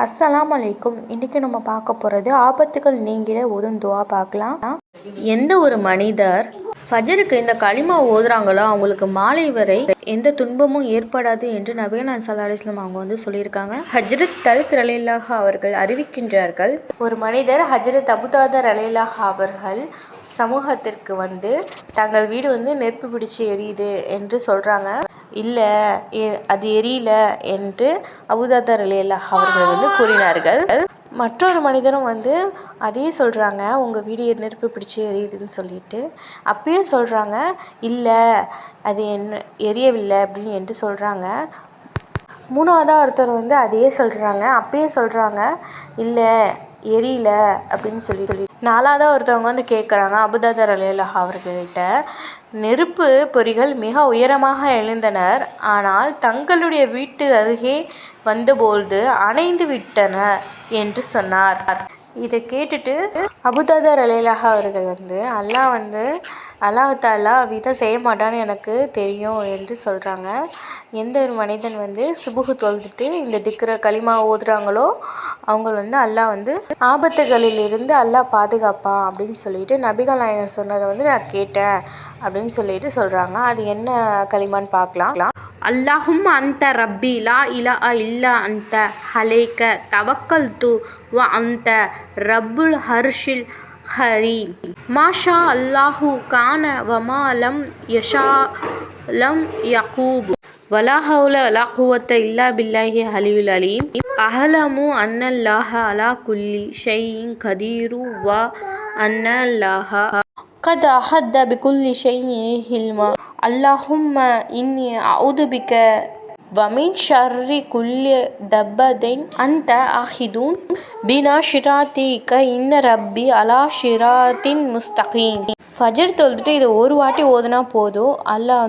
அஸ்ஸலாமு அலைக்கும். இன்றைக்கி நம்ம பார்க்க போகிறது ஆபத்துகள் நீங்கிட ஓதும் துவா பார்க்கலாம். எந்த ஒரு மனிதர் ஃபஜருக்கு இந்த களிமா ஓதுறாங்களோ அவங்களுக்கு மாலை வரை எந்த துன்பமும் ஏற்படாது என்று நபிகள் நாயகம் ஸல்லல்லாஹு அலைஹி வஸல்லம் அவங்க சொல்லியிருக்காங்க. ஹஜ்ரத் தல்க் ரலியல்லாஹு அவர்கள் அறிவிக்கின்றார்கள், ஒரு மனிதர் ஹஜ்ரத் அபூதர்தா ரலியல்லாஹு அவர்கள் சமூகத்திற்கு தங்கள் வீடு நெருப்பு பிடிச்சி எரியுது என்று சொல்கிறாங்க. இல்லை, அது எரியல என்று அபூதர்தா ரலியல்லாஹு அவர்கள் கூறினார்கள். மற்றொரு மனிதரும் அதே சொல்கிறாங்க, உங்கள் வீடு நெருப்பு பிடிச்சி எரியுதுன்னு சொல்லிட்டு. அப்பயும் சொல்கிறாங்க, இல்லை அது எரியவில்லை அப்படின்னு என்று சொல்கிறாங்க. மூணாவதாக ஒருத்தர் அதே சொல்கிறாங்க, அப்பயும் சொல்கிறாங்க, இல்லை எரியல அப்படின்னு சொல்லி. நாலாவதாக ஒருத்தவங்க கேட்குறாங்க அபூதர்தா ரலியல்லாஹு அவர்கள்கிட்ட, நெருப்பு பொறிகள் மிக உயரமாக எழுந்தனர், ஆனால் தங்களுடைய வீட்டு அருகே வந்தபோது அணைந்து விட்டன என்று சொன்னார். இதை கேட்டுட்டு அபூதர்தா ரலியல்லாஹு அவர்கள் அல்லாஹ் தஆலா விதம் செய்ய மாட்டான்னு எனக்கு தெரியும் என்று சொல்கிறாங்க. எந்த ஒரு மனிதன் சுபுஹு தொழுதுட்டு இந்த திக்ர களிமா ஓதுறாங்களோ அவங்க அல்லாஹ் ஆபத்துகளிலிருந்து அல்லாஹ் பாதுகாப்பான் அப்படின்னு சொல்லிட்டு நபிகள் நாயகம் சொன்னதை நான் கேட்டேன் அப்படின்னு சொல்லிட்டு சொல்கிறாங்க. அது என்ன களிமான்னு பார்க்கலாம். அல்லாஹும்ம அன்த ரப்பி லா இலாஹ இல்லா அன்த அலைக தவக்கல்து வ அன்த ரப்புல் அர்ஷில் கரீம் மாஷா அல்லாஹு கான வமா லம் யஷா லம் யகூப் வலா ஹவுல வலா குவத்த இல்லா பில்லாஹி அலியுல் அலீம் அஹலமு அன்னல்லாஹ அலா குல்லி ஷைஇன் கதீரு வ அன்னல்லாஹ கத் அஹத்த பிகுல்லி ஷைஇன் ஹில்மா அல்லாஹும்ம இன்னி அஊது பிக வமின் ஷர்ரி குல்லி தப்பத்தின் அன்த ஆஹிதுன் பினாஷிராத்திக இன்ன ரப்பி அலா ஷிராத்தின் முஸ்தகீம். ஃபஜர் தொழுதுட்டு இதை ஒரு வாட்டி ஓதுனா போதும், அல்லாஹ்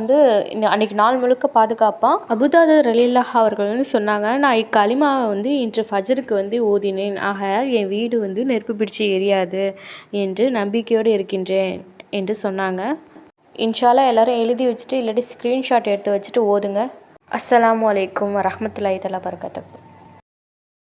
அன்னைக்கு நாள் முழுக்க பாதுகாப்பான். அபூதர்தா ரலியல்லாஹு அவர்கள் சொன்னாங்க, நான் இக்களிமாவை இன்று ஃபஜருக்கு ஓதினேன், ஆக என் வீடு நெருப்பு பிடிச்சி எரியாது என்று நம்பிக்கையோடு இருக்கின்றேன் என்று சொன்னாங்க. இன்ஷா அல்லாஹ் எல்லாரும் எழுதி வச்சுட்டு இல்லாட்டி ஸ்க்ரீன்ஷாட் எடுத்து வச்சுட்டு ஓதுங்க. அஸ்ஸலாமு அலைக்கும் வரஹ்மத்துல்லாஹி தஆலா பரகாத்துஹு.